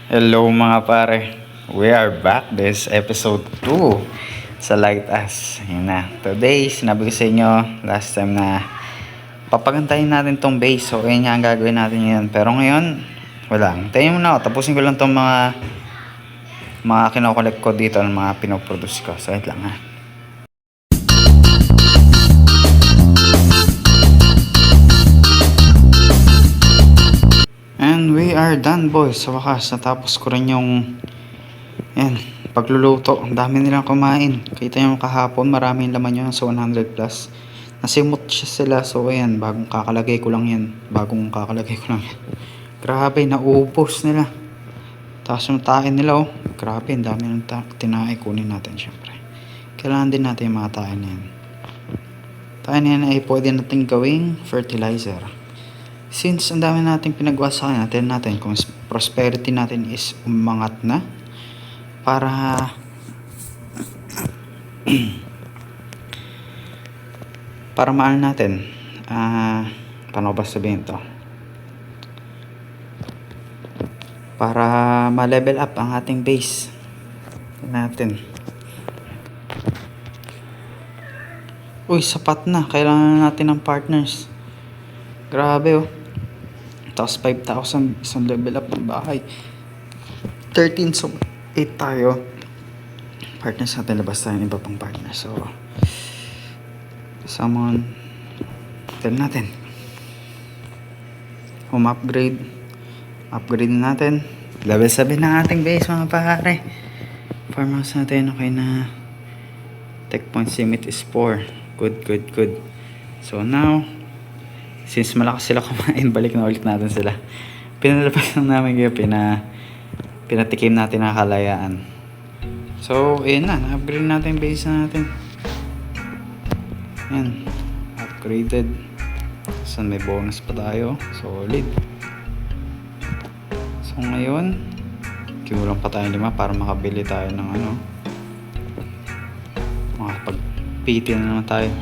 Hello mga pare. We are back. This episode 2 sa Light Us. Yun na. Today, sinabi ko sa inyo last time na papagantahin natin tong base. So, yun nga ang gagawin natin ngayon. Pero ngayon, wala. Tayo muna ako. Tapusin ko lang tong mga kinokollect ko dito ng mga pinoproduce ko. So, wait lang ha. And we are done boys. Sa wakas, natapos ko rin yung pagluluto. Ang dami nilang kumain. Kita nyo kahapon, maraming laman yun sa 100 plus. Nasimot siya sila. So ayan, bagong kakalagay ko lang yan. Grabe, naubos nila. Tapos yung tae nila, oh. Grabe, ang dami ng tinae. Kunin natin syempre. Kailangan din natin yung mga tae na yan. Tae na yan ay pwede natin gawing fertilizer. Since ang dami natin pinagawa sa kanya, natin kung prosperity natin is umangat na para para maal natin paano ba sabihin to, para ma-level up ang ating base natin. Uy, sapat na, kailangan natin ng partners. Grabe oh. Tapos 5,000 isang level up ng bahay. 13, so 8 tayo. Partners natin, labas tayo ng iba pang partner. So summon, tell natin home upgrade natin. Level 7 na ating base mga pare. Farmhouse natin okay na. Tech point limit is 4. Good. So now, since malakas sila kumain, balik na ulit natin sila. Pinalabas lang namin kayo, pinatikim natin ang kalayaan. So, ayun na, na-upgrade natin yung base natin. Yan, upgraded. So, may bonus pa tayo. Solid. So, ngayon, kimulang pa tayo 5 para makabili tayo ng makapag-PT na naman tayo.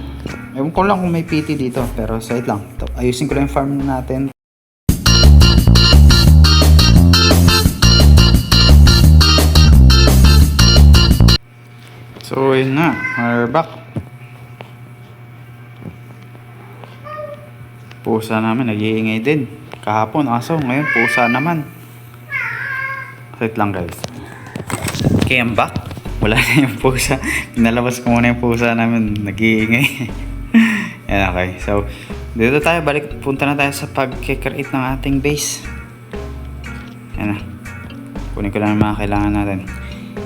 Ewan ko lang kung may PT dito, pero side lang. Ayusin ko lang yung farm natin. So, yun na. We're back. Pusa namin, nag-iingay din. Kahapon, aso. Ngayon, pusa naman. Wait lang guys. Okay, I'm back. Wala na yung pusa. Pinalabas ko muna yung pusa namin. Nag-iingay. Yan, okay. So, dito tayo. Punta na tayo sa pag-create ng ating base. Yan na. Kunin ko lang yung mga kailangan natin.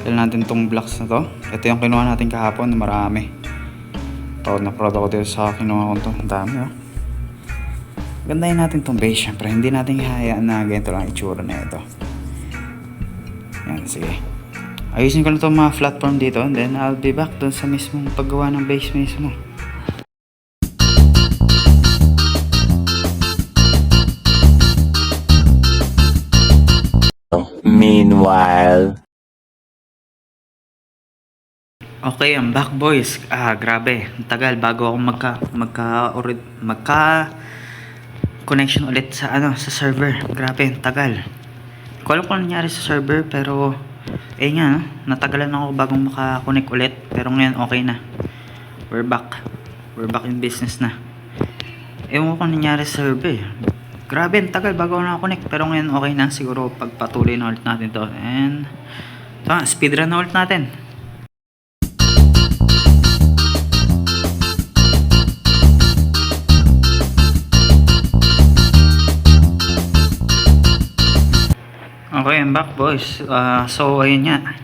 Kailangan natin itong blocks na to. Ito yung kinuha natin kahapon. Marami. Proud ako dito sa kinuha ko ito. Ang dami, oh. Gandahin natin itong base. Siyempre, hindi natin ihayaan na ganito lang itsura na ito. Yan, sige. Ayusin ko lang itong mga platform dito. And then, I'll be back dun sa mismong paggawa ng base mismo. Meanwhile. Okay, I'm back boys. Grabe. Ang tagal bago ako magka connection ulit sa sa server. Grabe, ang tagal. Hindi ko alam kung nangyari sa server pero nga, natagalan ako bagong maka-connect ulit. Pero ngayon okay na. We're back in business na. Ewan ko kung nangyari sa server. Grabe, ang tagal bago ako naka-connect. Pero ngayon okay na. Siguro pagpatuloy na ulit natin to. And speedrun na ulit natin. Okay, I'm back boys. So ayun nga.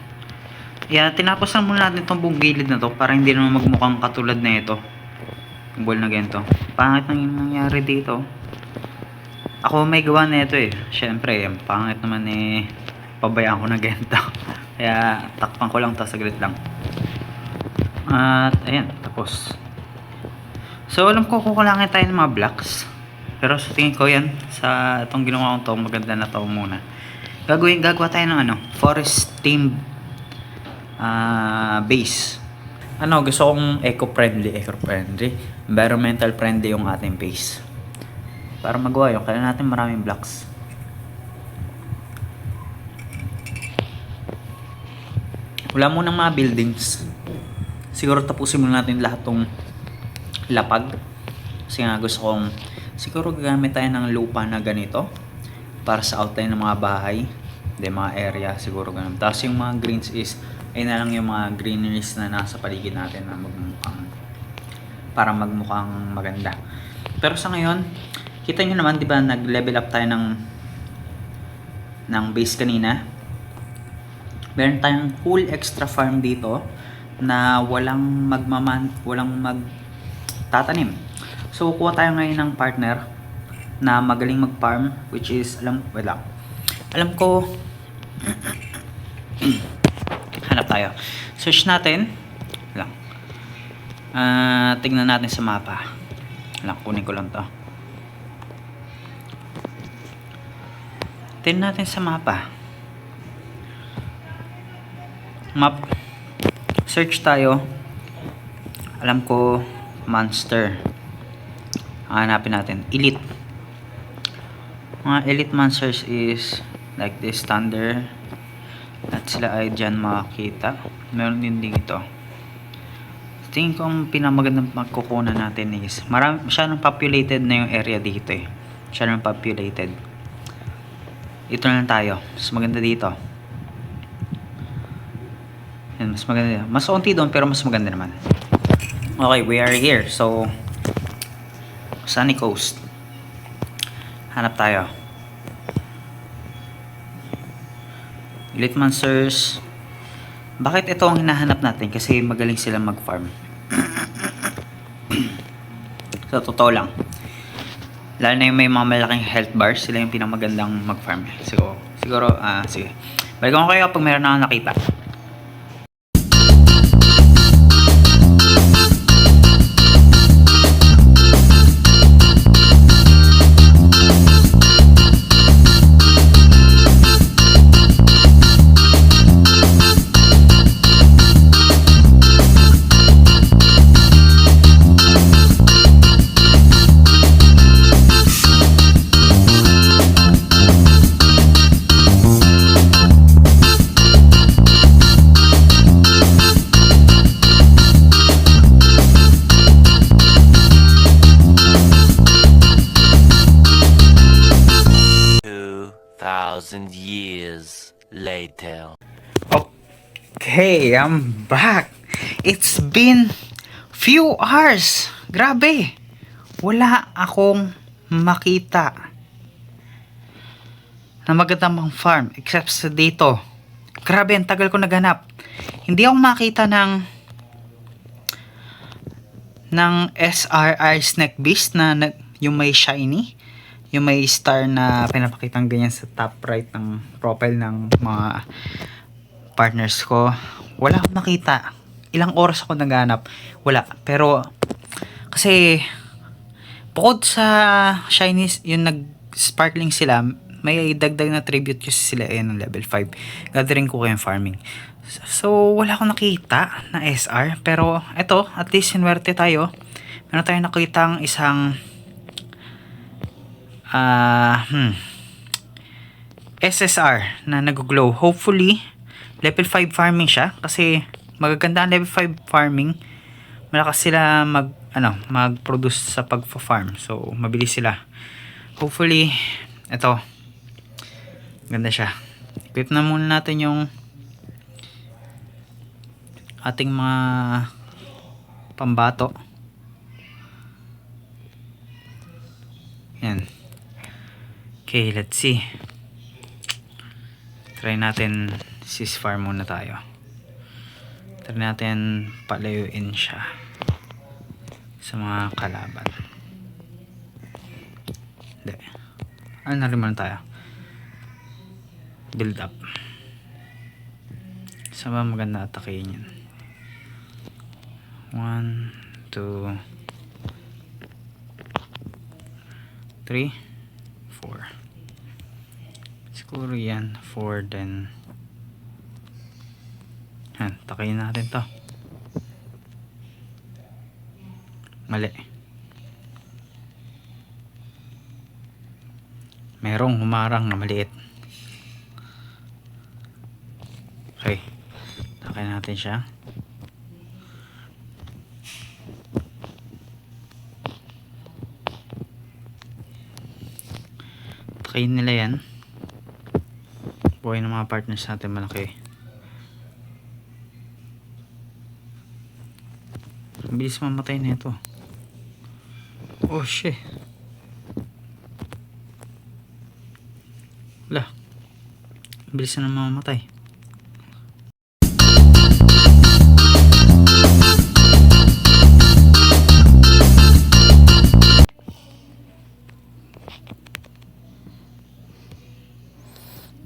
Tinapos na muna natin itong buong gilid na to para hindi naman magmukhang katulad na ito. Ball na ganito. Pangit nang nangyari dito. Ako may gawa na ito eh. Syempre, pangit naman pabayaan ko na ganito. Kaya takpan ko lang to, saglit lang. At ayan, tapos. So alam ko kukulangin tayo ng mga blocks. Pero sa tingin ko yan, sa itong ginawa ko to, maganda na to muna. Gagawa tayo ng forest themed base. Gusto kong eco-friendly, environmental friendly yung ating base. Para magawa yun, kailangan natin maraming blocks. Wala munang mga buildings. Siguro tapusin muna natin lahat tong lapag. Kasi nga gusto kong siguro gagamit tayo ng lupa na ganito para sa outline ng mga bahay. Hindi, mga area siguro ganun. Tapos yung mga greens is ay na lang yung mga greeneries na nasa paligid natin na para magmukhang maganda. Pero sa ngayon, kita nyo naman, di ba, nag-level up tayo ng base kanina. Meron tayong whole extra farm dito na walang magtatanim. So, kuha tayo ngayon ng partner na magaling mag-farm, which is, alam ko, hanap tayo. Search natin, tignan natin sa mapa. Kunin ko lang to. Tignan natin sa mapa. Map. Search tayo. Alam ko, monster. Hanapin natin. Elite. Mga elite monsters is like this, thunder. At sila ay dyan makakita. Meron din dito. Tingin ko ang pinamagandang magkukunan natin is masyadong populated na yung area dito eh. Masyadong populated. Ito na lang tayo. Mas maganda dito. Yan, mas maganda. Mas onti doon pero mas maganda naman. Okay, we are here. So, Sunny Coast. Hanap tayo. Elite monsters. Bakit ito ang hinahanap natin? Kasi magaling sila mag-farm. So, totoo lang. Lalo na yung may mga malaking health bars, sila yung pinamagandang mag-farm. Siguro, sige. Balikan ko kayo kapag meron na akong nakita. Thousand years later. Okay, I'm back. It's been few hours. Grabe. Wala akong makita na magandang farm except sa dito. Grabe, ang tagal ko naghanap. Hindi ako makita ng SRR Snake Beast na yung may shiny. Yung may star na pinapakitang ganyan sa top right ng profile ng mga partners ko. Wala akong nakita. Ilang oras ako naghanap. Wala. Pero, kasi, bukod sa shinies, yung nag-sparkling sila, may dagdag na tribute kasi sila ng level 5. Gathering ko kayong farming. So, wala akong nakita na SR. Pero, eto, at least sinwerte tayo. Meron tayong nakitang isang SSR na nag-glow. Hopefully, level 5 farming siya. Kasi, magaganda ang level 5 farming. Malakas sila mag-produce sa pag-farm. So, mabilis sila. Hopefully, ito. Ganda siya. Equip na muna natin yung ating mga pambato. Yan. Okay, let's see. Try natin sis-farm muna tayo. Try natin palayuin siya sa mga kalaban. Hindi. Na rin tayo. Build up. Saan ba maganda atakein yan? 1, 2, 3, 4. Siguro yan 4, then takayin natin to. Mali. Merong humarang na maliit. Okay, Sakay natin siya. Pakain nila yan. Buhay ng mga partners natin malaki. Ang bilis mamatay na ito. Oh shit. Wala. Ang bilis na mamamatay.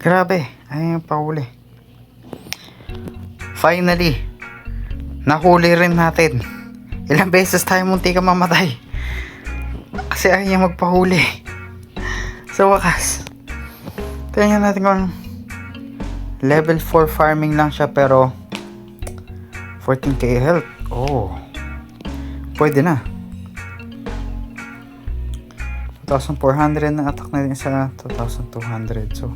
Grabe, ayun yung pahuli. Finally, nahuli rin natin. Ilang beses tayo munti ka mamatay. Kasi ayaw niya magpahuli. Sa wakas. Tingnan natin kung level 4 farming lang siya pero 14k health. Oh. Pwede na. 2,400 na attack na din sa 2,200. So,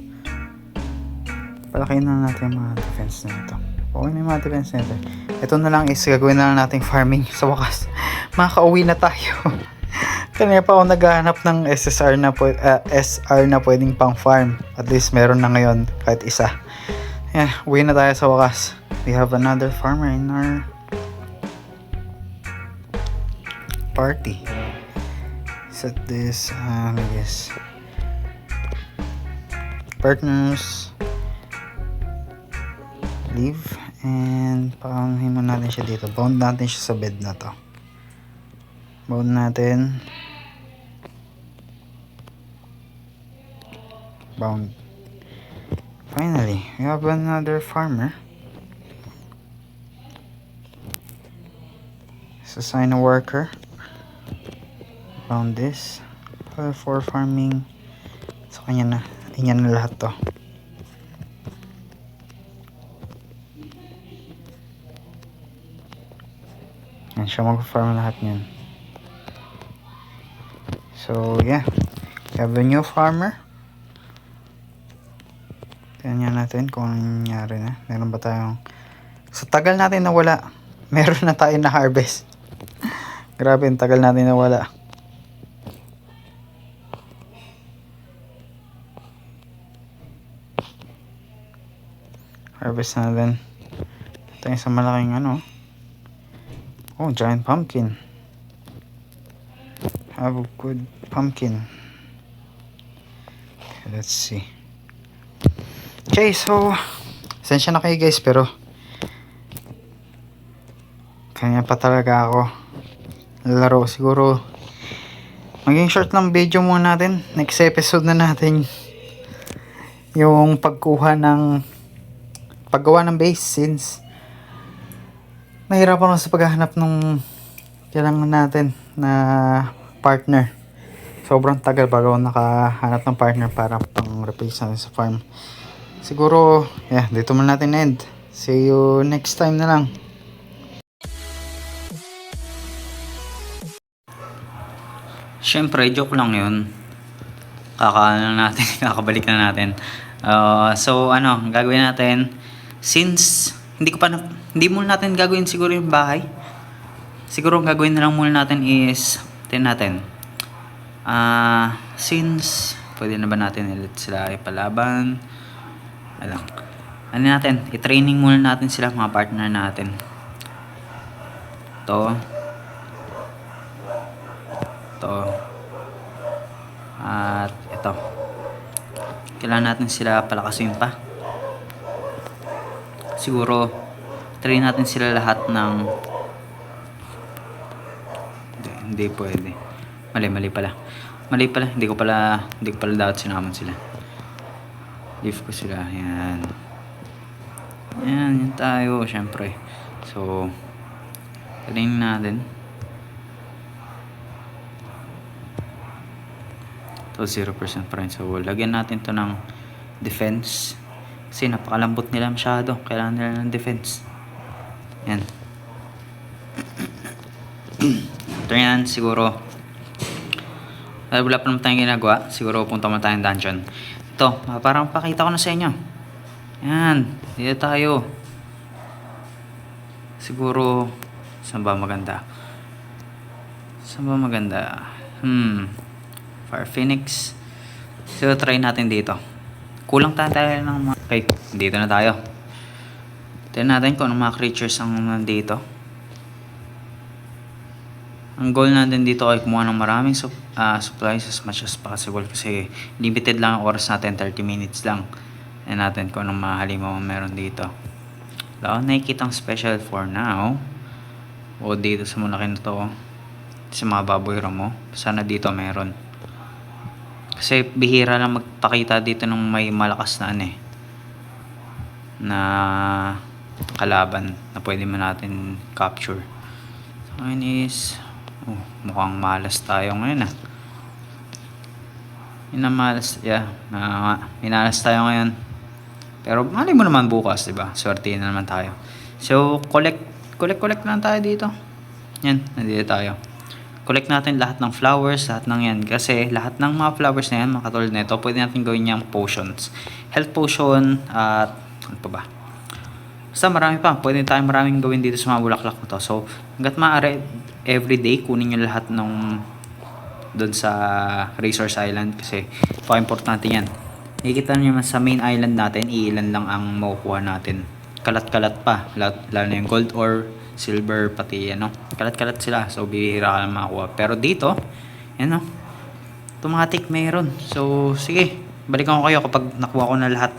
palakihin na natin yung mga defense na ito. Okay na yung mga defense na ito. Ito na lang is gagawin na lang nating farming sa wakas. Makaka-uwi na tayo. Kanina pa ako naghahanap ng SR na pwedeng pang farm. At least meron na ngayon kahit isa. Yeah, uwi na tayo sa wakas. We have another farmer in our party. Set this, I guess. Partners. Leave. And paunahin mo natin siya dito. Bound natin siya sa bed na to. Bound natin. Bound. Finally, we have another farmer. Let's assign a worker. Bound this. For farming. So kanya na. Inyan na lahat to. Yan siya mag-farm lahat niyan. So yeah. We have a new farmer. Tingnan natin kung ano nangyari na. Meron ba tayong... Sa tagal natin nawala, meron na tayo na harvest. Grabe, ang tagal natin nawala. Harvest natin. Ito yung sa malaking ano. Oh, giant pumpkin. Have a good pumpkin. Okay, let's see. Okay, so sensya na kayo guys, pero kanya pa talaga ako laro. Siguro maging short lang video muna natin. Next episode na natin yung paggawa ng base, since nahirapan ako sa paghahanap ng kailangan natin na partner. Sobrang tagal bago ako nakahanap ng partner para pang replace natin sa farm. Siguro, yeah, dito muna natin end. See you next time na lang. Siyempre, joke lang yun. Kakaano natin, kakabalik na natin. So, gagawin natin, since hindi muna natin gagawin siguro yung bahay. Siguro ang gagawin na lang muna natin is, since, pwede na ba natin ulit sila ipalaban? I-training muna natin sila, mga partner natin. To. At ito. Kailangan natin sila palakasin pa. Siguro train natin sila lahat ng hindi pwede. Mali pala. Hindi ko pala dapat sinaman sila. Leave ko sila. Yan tayo, syempre. So train natin. To 0% pa rin. So lagyan natin to ng defense. Kasi napakalambot nila masyado. Kailangan nila ng defense. Yan. Ito yan, siguro. Wala pa naman tayong ginagawa. Siguro punta mo tayong dungeon. Ito, parang pakita ko na sa inyo. Yan. Dito tayo. Siguro, saan ba maganda? Saan ba maganda? Fire Phoenix. So, try natin dito. Kulang tayo ng mga... Okay, dito na tayo. Tignan natin kung anong mga creatures ang nandito. Ang goal natin dito ay kumuha ng maraming supplies as much as possible kasi limited lang ang oras natin, 30 minutes lang. Tignan natin kung anong mga halimaw meron dito. Wala akong nakikitang special for now. O dito sa malaki na to. Sa mga baboy ramo. Sana dito meron. Kasi bihira lang magpakita dito ng may malakas na na kalaban na pwede man natin capture. So ngayon is mukhang malas tayo ngayon minalas tayo ngayon. Pero malay mo naman bukas, diba? Swerte na naman tayo. So collect lang tayo dito. Yan, nandito tayo. Collect natin lahat ng flowers, lahat ng yan. Kasi lahat ng mga flowers na yan, mga katulad nito, pwede natin gawin niyang potions. Health potion, at ano pa ba? Basta marami pa. Pwede tayong maraming gawin dito sa mga bulaklak na to. So, hanggat maaari, everyday, kunin nyo lahat ng doon sa Resource Island. Kasi, importante yan. Nakikita nyo naman sa main island natin, iilan lang ang makukuha natin. Kalat-kalat pa. Lalo na yung gold or silver pati kalat-kalat sila, so bihira ka lang makakuha. Pero dito automatic mayroon. So sige, balikan ko kayo kapag nakuha ko na lahat.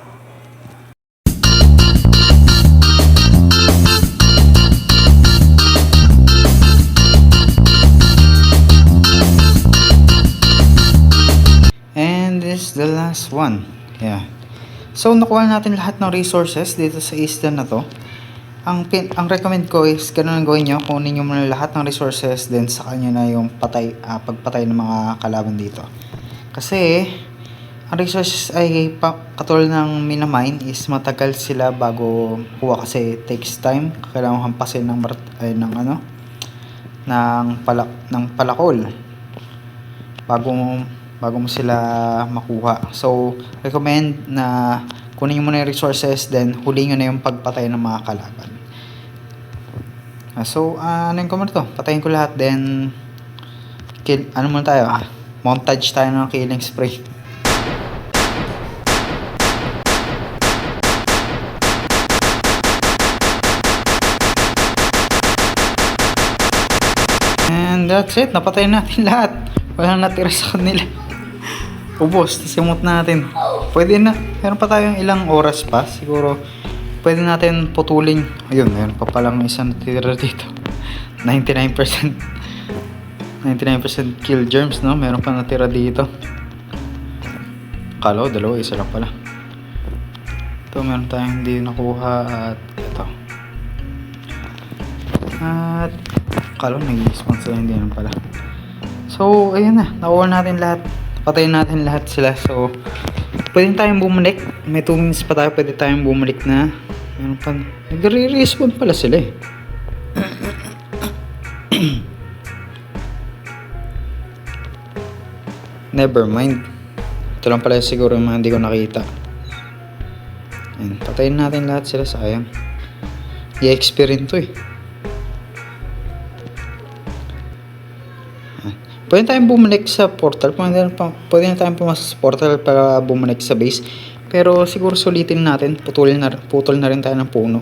And this is the last one. Yeah, so nakuha natin lahat ng resources dito sa isla na to. Ang recommend ko is ganun ang gawin nyo. Kunin nyo muna lahat ng resources, then saka nyo na yung pagpatay ng mga kalaban dito. Kasi ang resources ay katulad ng minamine is matagal sila bago kuha kasi takes time. Kailangan hampasin ng palakol bago mo sila makuha. So recommend na kunin nyo muna yung resources, then huli nyo na yung pagpatay ng mga kalaban. So, ano yung kumano to? Patayin ko lahat, then muna tayo? Montage tayo ng killing spray. And that's it. Napatayin natin lahat. Walang natira sa kanila. Ubos, simot natin. Pwede na, meron pa tayong ilang oras pa. Siguro, pwede natin putulin. Ayun, meron pa palang isang natira dito. 99% kill germs, no? Meron pa natira dito. Kala ko, dalawa, isa lang pala. Ito, meron tayong hindi nakuha. At ito. At kala ko, nag-sponsor hindi naman pala. So, ayun na. Nakuha natin lahat. Patayin natin lahat sila. So, pwede tayong bumalik. May 2 minutes pa tayo. Pwede tayong bumalik na. Meron pa. Nagre-respawn pala sila Never mind. Ito lang pala siguro yung mga hindi ko nakita. Ayan. Patayin natin lahat sila. Sayang. I-experience to Pwede tayong bumalik sa portal. Pwede na tayong pumasok sa portal para bumalik sa base. Pero siguro sulitin natin. Putol na rin tayo ng puno.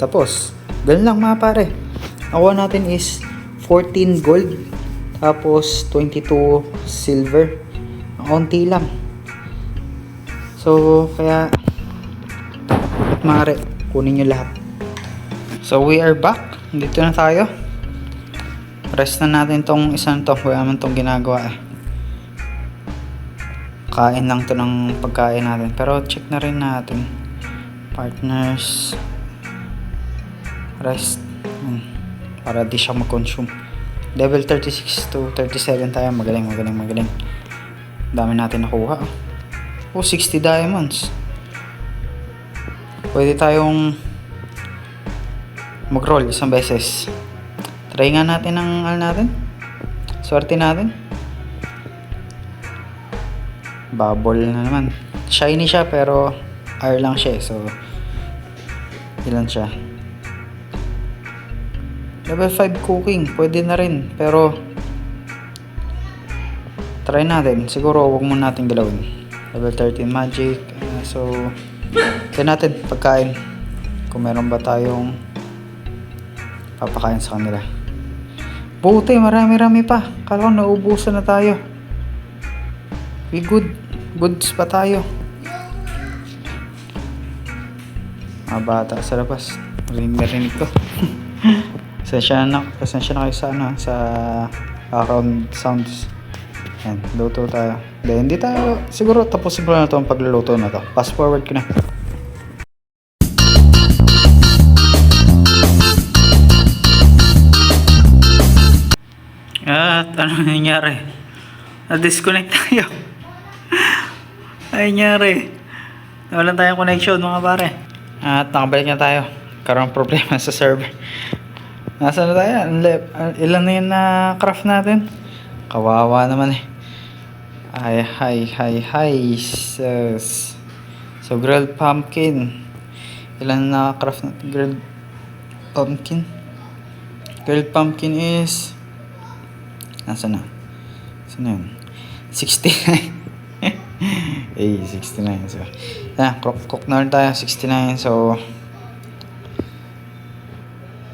Tapos, ganun lang mga pare. Nakuha natin is 14 gold. Tapos 22 silver. Kaunti lang. So, kaya mare, kunin nyo lahat. So we are back. Dito na tayo. Rest na natin tong isang to. Wala naman tong ginagawa Kain lang to ng pagkain natin. Pero check na rin natin. Partners. Rest. Para di siya mag-consume. Level 36 to 37 tayo. Magaling. Dami natin nakuha. 60 diamonds. Pwede tayong mag-roll isang beses. Try nga natin ang swerte natin. Bubble na naman. Shiny siya pero R lang siya so ilan siya? Level 5 cooking, pwede na rin pero try natin, siguro wag muna natin galawin. Level 13 magic, so try natin pagkain kung meron ba tayong papakain sa kanila. Buti marami pa, kala ko naubusan na tayo. We goods pa tayo. Mga bata sa labas, rinig ko. Pasensya na kayo sa sa background sounds. Yan, luto tayo. Hindi tayo, siguro tapusin ko na ito ang pagluluto na to. Fast forward ko na. At ano nangyari? Na-disconnect tayo. Ay nangyari. Nawalan tayong connection mga pare. At nakabalik na tayo. Karoon problema sa server. Nasaan na tayo? Ilan na yun na craft natin? Kawawa naman eh. Hi. So grilled pumpkin. Ilan na craft natin? Grilled pumpkin. Grilled pumpkin is nasaan na? Saan na yun? 69. Eh, 69. So, cook na rin tayo. 69. So,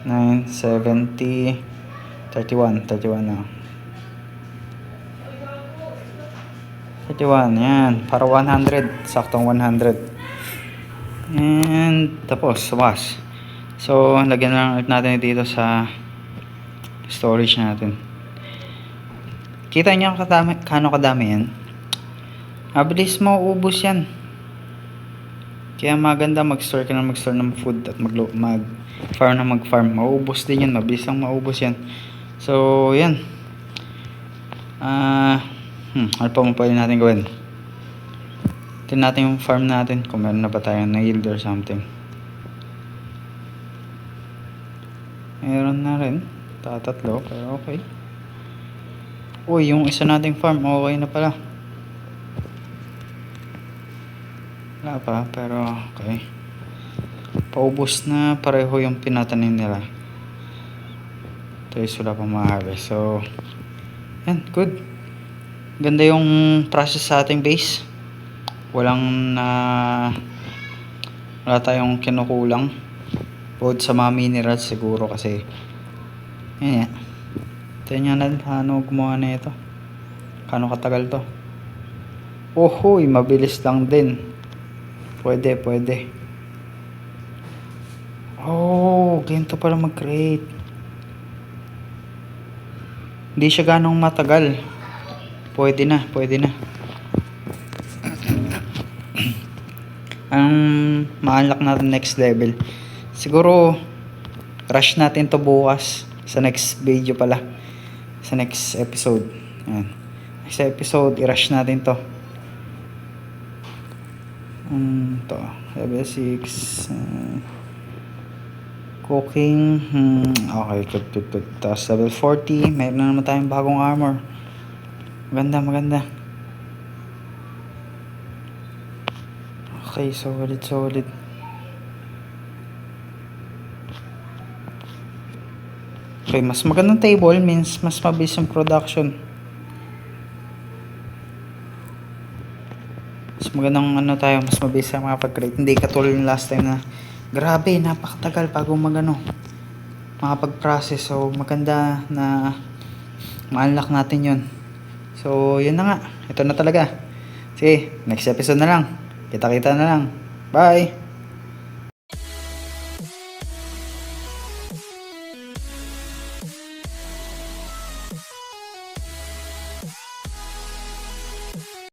9, 70, 31 na. 31, yan. Para 100. Saktong 100. And, tapos, wash. So, lagyan lang ulit natin dito sa storage natin. Kita niyo kano kadami yan? Mabilis mauubos yan. Kaya maganda mag-store ka na mag-store ng food at mag-farm na mag-farm. Mauubos din yan. Mabilis lang maubos yan. So, yan. Ano pa mo pwede natin gawin? Tingnan natin yung farm natin. Kung meron na ba tayong na-yield or something. Meron na rin. Tatatlo. Pero okay. Uy, yung isa nating farm. Okay na pala. Wala pa, pero okay. Paubos na pareho yung pinatanim nila. Ito is wala pang ma-harvest. So, yan, good. Ganda yung process sa ating base. Wala tayong kinukulang. Bukod sa mga minerals siguro kasi yan yan. Tingnan natin paano gumawa na ito. Kano katagal to. Ohoy, mabilis lang din. Pwede. Oh, ganito pala mag-create. Hindi siya ganong matagal. Pwede na. Ang ma-unlock natin next level. Siguro, rush natin to bukas. Sa next video pala. Sa next episode. Ayan. Next episode, i-rush natin to. To level 6 cooking okay, good. Tapos level 40 mayroon na naman tayong bagong armor. Maganda. Okay, solid. Okay, mas magandang table means mas mabilis yung production. Mas magandang mas mabilis ang makapag-create. Hindi katulad yung last time na grabe, napakatagal bago makapag-process. So, maganda na ma-unlock natin yun. So, yun na nga. Ito na talaga. Sige, next episode na lang. Kita-kita na lang. Bye!